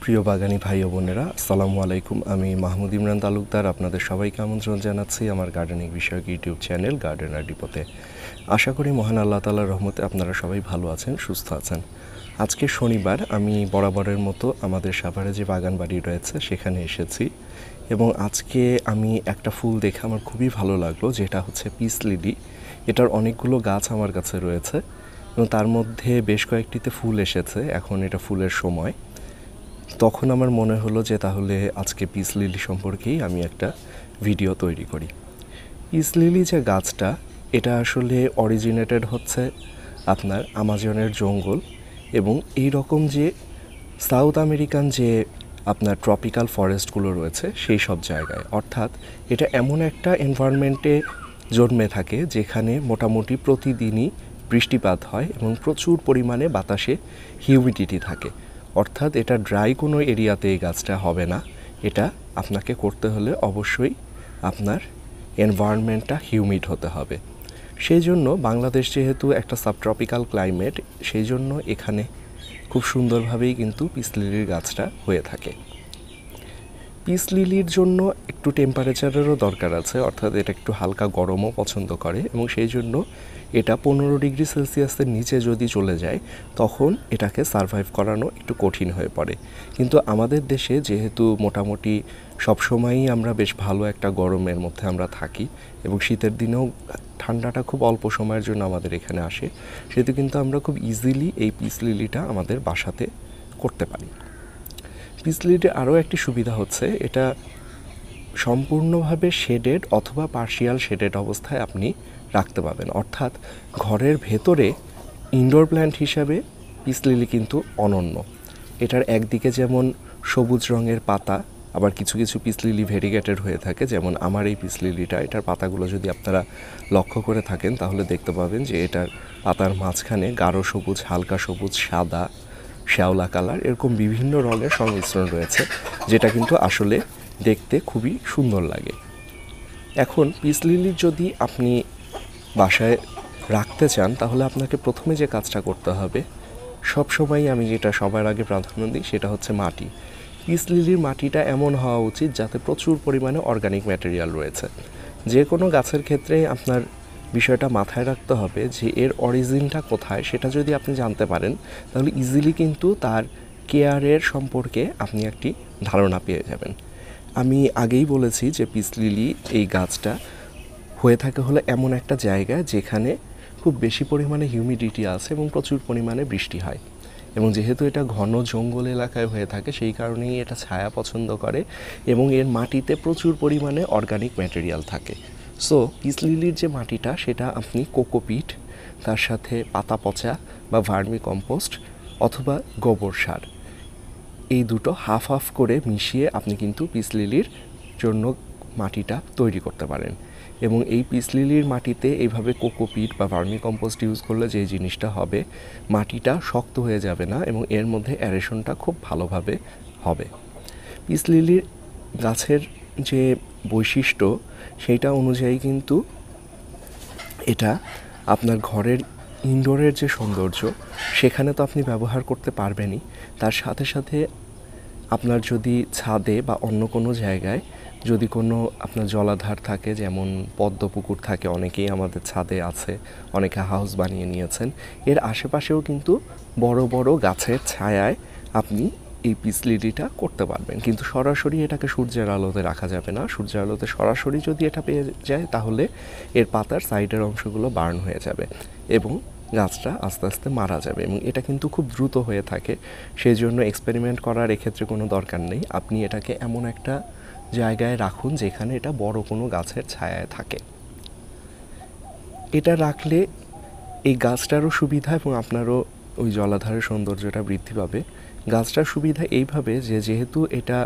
প্রিয় বাগানী ভাই ও বোনেরা, আসসালামু আলাইকুম। আমি মাহমুদ ইমরান তালুকদার আপনাদের সবাইকে আমন্ত্রণ জানাচ্ছি আমার গার্ডেনিং বিষয়ক ইউটিউব চ্যানেল গার্ডেনার ডিপোতে। আশা করি মহান আল্লাহ তাআলার রহমতে আপনারা সবাই ভালো আছেন, সুস্থ আছেন। আজকে শনিবার, আমি বরাবরের মতো আমাদের সাভারে যে বাগান বাড়ি রয়েছে সেখানে এসেছি এবং আজকে আমি একটা ফুল দেখে আমার খুবই ভালো লাগলো, যেটা হচ্ছে পিস লিলি। এটার অনেকগুলো গাছ আমার কাছে রয়েছে এবং তার মধ্যে বেশ কয়েকটিতে ফুল এসেছে। এখন এটা ফুলের সময়। তখন আমার মনে হলো যে তাহলে আজকে পিস লিলি সম্পর্কেই আমি একটা ভিডিও তৈরি করি। পিস লিলি যে গাছটা, এটা আসলে অরিজিনেটেড হচ্ছে আপনার আমাজনের জঙ্গল এবং এই রকম যে সাউথ আমেরিকান যে আপনার ট্রপিক্যাল ফরেস্টগুলো রয়েছে সেই সব জায়গায়। অর্থাৎ এটা এমন একটা এনভায়রনমেন্টে জন্মে থাকে যেখানে মোটামুটি প্রতিদিনই বৃষ্টিপাত হয় এবং প্রচুর পরিমাণে বাতাসে হিউমিডিটি থাকে। অর্থাৎ এটা ড্রাই কোনো এরিয়াতে এই গাছটা হবে না। এটা আপনাকে করতে হলে অবশ্যই আপনার এনভায়রনমেন্টটা হিউমিড হতে হবে। সেই জন্য বাংলাদেশ যেহেতু একটা সাবট্রপিক্যাল ক্লাইমেট, সেই জন্য এখানে খুব সুন্দরভাবেই কিন্তু পিস লিলির গাছটা হয়ে থাকে। পিস লিলির জন্য একটু টেম্পারেচারেরও দরকার আছে, অর্থাৎ এটা একটু হালকা গরমও পছন্দ করে এবং সেই জন্য এটা 15 ডিগ্রি সেলসিয়াসের নিচে যদি চলে যায় তখন এটাকে সারভাইভ করানো একটু কঠিন হয়ে পড়ে। কিন্তু আমাদের দেশে যেহেতু মোটামুটি সবসময়ই আমরা বেশ ভালো একটা গরমের মধ্যে আমরা থাকি এবং শীতের দিনেও ঠান্ডাটা খুব অল্প সময়ের জন্য আমাদের এখানে আসে, সেহেতু কিন্তু আমরা খুব ইজিলি এই পিস লিলিটা আমাদের বাসাতে করতে পারি। পিস লিলির আরও একটি সুবিধা হচ্ছে এটা সম্পূর্ণভাবে শেডেড অথবা পার্শিয়াল শেডেড অবস্থায় আপনি রাখতে পাবেন। অর্থাৎ ঘরের ভেতরে ইনডোর প্ল্যান্ট হিসাবে পিস লিলি কিন্তু অনন্য। এটার একদিকে যেমন সবুজ রঙের পাতা, আবার কিছু কিছু পিস লিলি ভেরিগেটেড হয়ে থাকে, যেমন আমার এই পিস লিলিটা, এটার পাতাগুলো যদি আপনারা লক্ষ্য করে থাকেন তাহলে দেখতে পাবেন যে এটার পাতার মাঝখানে গাঢ় সবুজ, হালকা সবুজ, সাদা, শ্যাওলা কালার, এরকম বিভিন্ন রঙের সংমিশ্রণ রয়েছে, যেটা কিন্তু আসলে দেখতে খুবই সুন্দর লাগে। এখন পিস লিলি যদি আপনি বাসায় রাখতে চান তাহলে আপনাকে প্রথমে যে কাজটা করতে হবে, সবসময় আমি যেটা সবার আগে প্রাধান্য দিই সেটা হচ্ছে মাটি। পিস লিলির মাটিটা এমন হওয়া উচিত যাতে প্রচুর পরিমাণে অর্গানিক ম্যাটেরিয়াল রয়েছে। যে কোনো গাছের ক্ষেত্রে আপনার বিষয়টা মাথায় রাখতে হবে যে এর অরিজিনটা কোথায়, সেটা যদি আপনি জানতে পারেন তাহলে ইজিলি কিন্তু তার কেয়ারের সম্পর্কে আপনি একটি ধারণা পেয়ে যাবেন। আমি আগেই বলেছি যে পিস লিলি এই গাছটা হয়ে থাকে হলো এমন একটা জায়গা যেখানে খুব বেশি পরিমাণে হিউমিডিটি আছে এবং প্রচুর পরিমাণে বৃষ্টি হয় এবং যেহেতু এটা ঘন জঙ্গল এলাকায় হয়ে থাকে সেই কারণেই এটা ছায়া পছন্দ করে এবং এর মাটিতে প্রচুর পরিমাণে অর্গানিক ম্যাটেরিয়াল থাকে। সো পিস লিলির যে মাটিটা সেটা আপনি কোকোপিট, তার সাথে পাতা পচা বা ভার্মি কম্পোস্ট অথবা গোবর সার, এই দুটো হাফ হাফ করে মিশিয়ে আপনি কিন্তু পিস লিলির জন্য মাটিটা তৈরি করতে পারেন। এবং এই পিস লিলির মাটিতে এইভাবে কোকোপিট বা ভার্মি কম্পোস্ট ইউজ করলে যে জিনিসটা হবে, মাটিটা শক্ত হয়ে যাবে না এবং এর মধ্যে অ্যারেশনটা খুব ভালোভাবে হবে। পিস লিলির গাছের যে বৈশিষ্ট্য সেইটা অনুযায়ী কিন্তু এটা আপনার ঘরের ইনডোরের যে সৌন্দর্য সেখানে তো আপনি ব্যবহার করতে পারবেনই, তার সাথে সাথে আপনার যদি ছাদে বা অন্য কোনো জায়গায় যদি কোনো আপনার জলাধার থাকে, যেমন পদ্ম পুকুর থাকে, অনেকেই আমাদের ছাদে আছে, অনেকে হাউস বানিয়ে নিয়েছেন, এর আশেপাশেও কিন্তু বড় বড় গাছের ছায়ায় আপনি এই পিস লিলিটা করতে পারবেন। কিন্তু সরাসরি এটাকে সূর্যের আলোতে রাখা যাবে না। সূর্যের আলোতে সরাসরি যদি এটা পেয়ে যায় তাহলে এর পাতার সাইডের অংশগুলো বার্ন হয়ে যাবে এবং গাছটা আস্তে আস্তে মারা যাবে এবং এটা কিন্তু খুব দ্রুত হয়ে থাকে। সেই জন্য এক্সপেরিমেন্ট করার এক্ষেত্রে কোনো দরকার নেই। আপনি এটাকে এমন একটা জায়গায় রাখুন যেখানে এটা বড় কোনো গাছের ছায়ায় থাকে। এটা রাখলে এই গাছটারও সুবিধা এবং আপনারও ওই জলাধারের সৌন্দর্যটা বৃদ্ধি পাবে। গাছটার সুবিধা এইভাবে যে যেহেতু এটা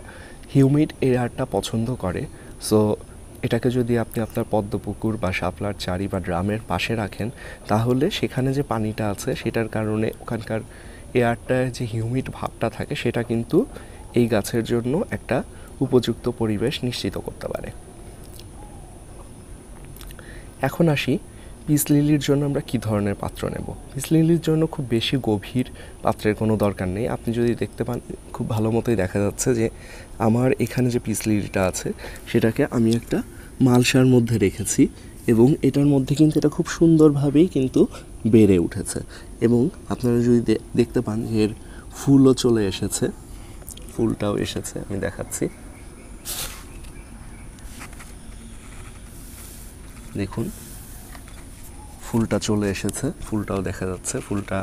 হিউমিড এয়ারটা পছন্দ করে, সো এটাকে যদি আপনি আপনার পদ্মপুকুর বা শাপলার চারি বা ড্রামের পাশে রাখেন তাহলে সেখানে যে পানিটা আছে সেটার কারণে ওখানকার এয়ারটার যে হিউমিড ভাবটা থাকে সেটা কিন্তু এই গাছের জন্য একটা উপযুক্ত পরিবেশ নিশ্চিত করতে পারে। এখন আসি পিস লিলির জন্য আমরা কী ধরনের পাত্র নেব? পিস লিলির জন্য খুব বেশি গভীর পাত্রের কোনো দরকার নেই। আপনি যদি দেখতে পান খুব ভালো মতোই দেখা যাচ্ছে যে আমার এখানে যে পিস লিলিটা আছে সেটাকে আমি একটা মালসার মধ্যে রেখেছি এবং এটার মধ্যে কিন্তু এটা খুব সুন্দরভাবেই কিন্তু বেড়ে উঠেছে এবং আপনারা যদি দেখতে পান যে এর ফুলও চলে এসেছে, ফুলটাও এসেছে, আমি দেখাচ্ছি। দেখুন ফুলটা চলে এসেছে, ফুলটাও দেখা যাচ্ছে, ফুলটা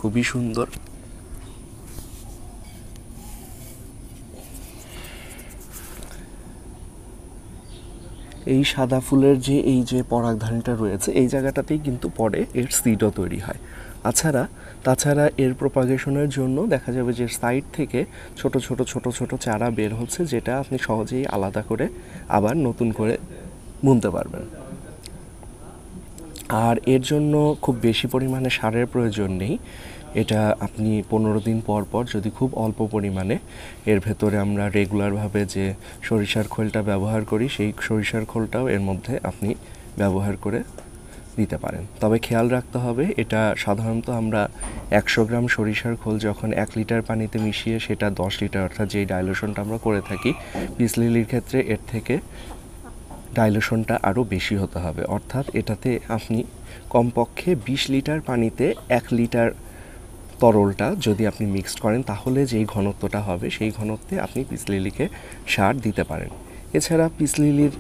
খুবই সুন্দর। এই সাদা ফুলের যে এই যে পরাগধানীটা রয়েছে এই জায়গাটাতেই কিন্তু পরে এর সিডও তৈরি হয়। তাছাড়া এর প্রপাগেশনের জন্য দেখা যাবে যে সাইড থেকে ছোট ছোট ছোট ছোট চারা বের হচ্ছে, যেটা আপনি সহজেই আলাদা করে আবার নতুন করে বুনতে পারবেন। আর এর জন্য খুব বেশি পরিমাণে সারের প্রয়োজন নেই। এটা আপনি 15 দিন পর পর যদি খুব অল্প পরিমাণে এর ভেতরে আমরা রেগুলারভাবে যে সরিষার খোলটা ব্যবহার করি সেই সরিষার খোলটাও এর মধ্যে আপনি ব্যবহার করে দিতে পারেন। তবে খেয়াল রাখতে হবে, এটা সাধারণত আমরা 100 গ্রাম সরিষার খোল যখন 1 লিটার পানিতে মিশিয়ে সেটা 10 লিটার অর্থাৎ যেই ডাইলুশনটা আমরা করে থাকি, পিস লিলির ক্ষেত্রে এর থেকে ডাইলুশনটা আরও বেশি হতে হবে। অর্থাৎ এটাতে আপনি কমপক্ষে 20 লিটার পানিতে 1 লিটার তরলটা যদি আপনি মিক্সড করেন তাহলে যেই ঘনত্বটা হবে সেই ঘনত্বে আপনি পিস লিলিকে সার দিতে পারেন। এছাড়া পিস লিলির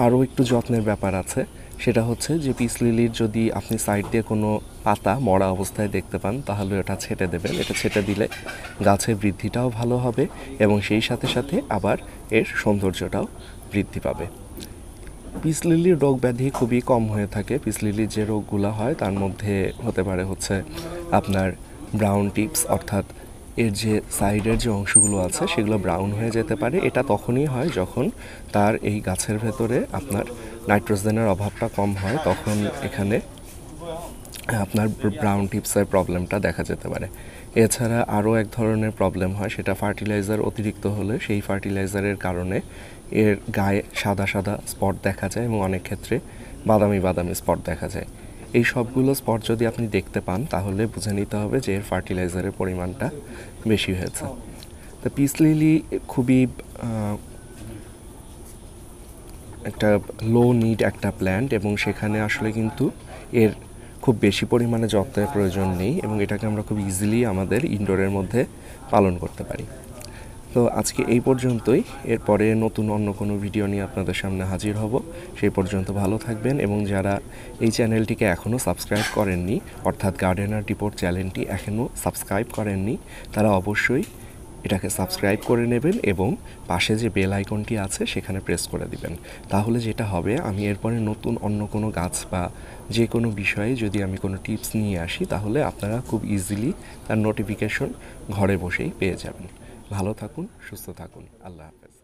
আরও একটু যত্নের ব্যাপার আছে, সেটা হচ্ছে যে পিস লিলির যদি আপনি সাইড দিয়ে কোনো পাতা মরা অবস্থায় দেখতে পান তাহলে ওটা ছেটে দেবেন। এটা ছেটে দিলে গাছের বৃদ্ধিটাও ভালো হবে এবং সেই সাথে সাথে আবার এর সৌন্দর্যটাও বৃদ্ধি পাবে। পিস লিলির রোগ ব্যাধি খুবই কম হয়ে থাকে। পিস লিলির যে রোগগুলো হয় তার মধ্যে হতে পারে হচ্ছে আপনার ব্রাউন টিপস, অর্থাৎ এর যে সাইডের যে অংশগুলো আছে সেগুলো ব্রাউন হয়ে যেতে পারে। এটা তখনই হয় যখন তার এই গাছের ভেতরে আপনার নাইট্রোজেনের অভাবটা কম হয়, তখন এখানে আপনার ব্রাউন টিপসের প্রবলেমটা দেখা যেতে পারে। এছাড়া আরও এক ধরনের প্রবলেম হয়, সেটা ফার্টিলাইজার অতিরিক্ত হলে সেই ফার্টিলাইজারের কারণে এর গায়ে সাদা সাদা স্পট দেখা যায় এবং অনেক ক্ষেত্রে বাদামি বাদামি স্পট দেখা যায়। এই সবগুলো স্পট যদি আপনি দেখতে পান তাহলে বুঝে নিতে হবে যে এর ফার্টিলাইজারের পরিমাণটা বেশি হয়েছে। তো পিস লিলি খুবই একটা লো নিড একটা প্ল্যান্ট এবং সেখানে আসলে কিন্তু এর খুব বেশি পরিমাণে যত্নের প্রয়োজন নেই এবং এটাকে আমরা খুব ইজিলি আমাদের ইনডোরের মধ্যে পালন করতে পারি। তো আজকে এই পর্যন্তই। এরপরে নতুন অন্য কোনো ভিডিও নিয়ে আপনাদের সামনে হাজির হব। সেই পর্যন্ত ভালো থাকবেন এবং যারা এই চ্যানেলটিকে এখনও সাবস্ক্রাইব করেননি, অর্থাৎ গার্ডেনার ডিপোর্ট চ্যানেলটি এখনও সাবস্ক্রাইব করেননি, তারা অবশ্যই এটাকে সাবস্ক্রাইব করে নেবেন এবং পাশে যে বেল আইকনটি আছে সেখানে প্রেস করে দিবেন। তাহলে যেটা হবে, আমি এরপরে নতুন অন্য কোনো গাছ বা যে কোনো বিষয়ে যদি আমি কোনো টিপস নিয়ে আসি তাহলে আপনারা খুব ইজিলি তার নোটিফিকেশন ঘরে বসেই পেয়ে যাবেন। ভালো থাকুন, সুস্থ থাকুন, আল্লাহ হাফেজ।